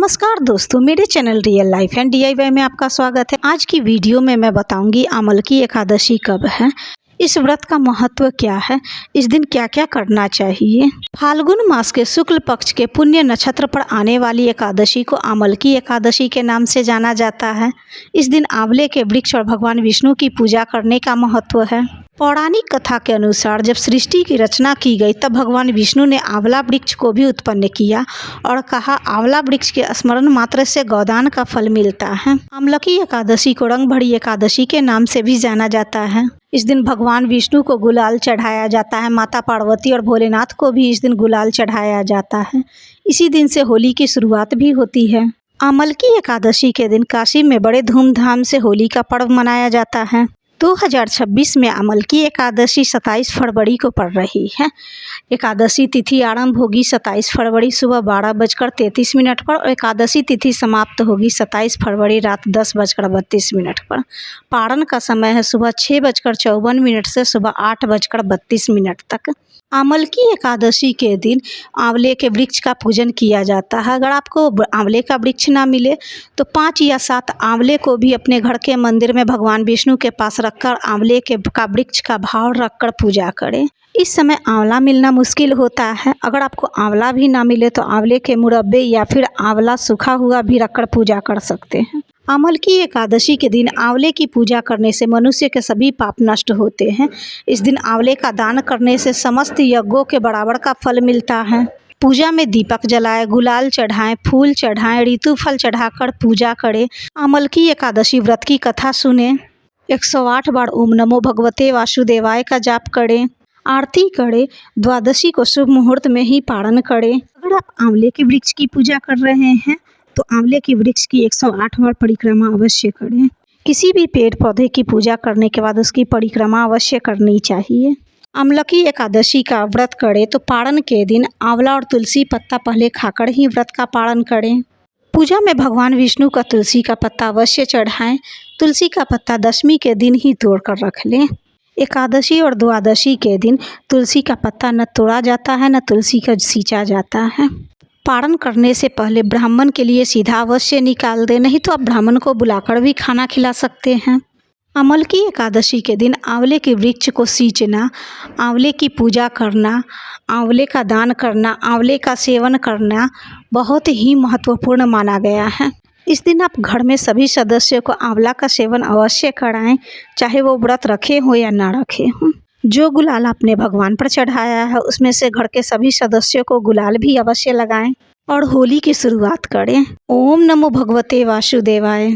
नमस्कार दोस्तों, मेरे channel real life and DIY में आपका स्वागत है। आज की वीडियो में मैं बताऊंगी अमल की एकादशी कब है, इस व्रत का महत्व क्या है, इस दिन क्या क्या करना चाहिए। फाल्गुन मास के शुक्ल पक्ष के पुण्य नक्षत्र पर आने वाली एकादशी को अमल की एकादशी के नाम से जाना जाता है। इस दिन आंवले के वृक्ष और भगवान विष्णु की पूजा करने का महत्व है। पौराणिक कथा के अनुसार जब सृष्टि की रचना की गई तब भगवान विष्णु ने आंवला वृक्ष को भी उत्पन्न किया और कहा, आंवला वृक्ष के स्मरण मात्र से गोदान का फल मिलता है। अमलकी एकादशी को रंग भरी एकादशी के नाम से भी जाना जाता है। इस दिन भगवान विष्णु को गुलाल चढ़ाया जाता है। माता पार्वती और भोलेनाथ को भी इस दिन गुलाल चढ़ाया जाता है। इसी दिन से होली की शुरुआत भी होती है। अमलकी एकादशी के दिन काशी में बड़े धूमधाम से होली का पर्व मनाया जाता है। 2026 में अमल की एकादशी 27 फरवरी को पड़ रही है। एकादशी तिथि आरंभ होगी 27 फरवरी सुबह 12:33 पर और एकादशी तिथि समाप्त होगी 27 फरवरी रात 10:32 पर। पारण का समय है सुबह 6:54 से सुबह 8:32 तक। अमल की एकादशी के दिन आंवले के वृक्ष का पूजन किया जाता है। अगर आपको आंवले का वृक्ष ना मिले तो 5 या 7 आंवले को भी अपने घर के मंदिर में भगवान विष्णु के पास रखकर आंवले का वृक्ष का भाव रखकर पूजा करें। इस समय आंवला मिलना मुश्किल होता है। अगर आपको आंवला भी ना मिले तो आंवले के मुरब्बे या फिर आंवला सूखा हुआ भी रखकर पूजा कर सकते हैं। अमल की एकादशी के दिन आंवले की पूजा करने से मनुष्य के सभी पाप नष्ट होते हैं। इस दिन आंवले का दान करने से समस्त यज्ञों के बराबर का फल मिलता है। पूजा में दीपक जलाएं, गुलाल चढ़ाएं, फूल चढ़ाएं, ऋतु फल चढ़ाकर पूजा करें। अमल की एकादशी व्रत की कथा सुने, 108 बार ओम नमो भगवते वासुदेवाय का जाप करें, आरती करें। द्वादशी को शुभ मुहूर्त में ही पारण करें। अगर आप आंवले के वृक्ष की पूजा कर रहे हैं तो आंवले के वृक्ष की 108 बार परिक्रमा अवश्य करें। किसी भी पेड़ पौधे की पूजा करने के बाद उसकी परिक्रमा अवश्य करनी चाहिए। अमलकी एकादशी का व्रत करें तो पारण के दिन आंवला और तुलसी पत्ता पहले खाकर ही व्रत का पारण करें। पूजा में भगवान विष्णु का तुलसी का पत्ता अवश्य चढ़ाएं। तुलसी का पत्ता दशमी के दिन ही तोड़कर रख लें। एकादशी और द्वादशी के दिन तुलसी का पत्ता न तोड़ा जाता है न तुलसी का सींचा जाता है। पारण करने से पहले ब्राह्मण के लिए सीधा अवश्य निकाल दें, नहीं तो आप ब्राह्मण को बुलाकर भी खाना खिला सकते हैं। अमल की एकादशी के दिन आंवले के वृक्ष को सींचना, आंवले की पूजा करना, आंवले का दान करना, आंवले का सेवन करना बहुत ही महत्वपूर्ण माना गया है। इस दिन आप घर में सभी सदस्यों को आंवला का सेवन अवश्य कराएं, चाहे वो व्रत रखे हो या ना रखे हों। जो गुलाल आपने भगवान पर चढ़ाया है उसमें से घर के सभी सदस्यों को गुलाल भी अवश्य लगाएं और होली की शुरुआत करें। ओम नमो भगवते वासुदेवाय।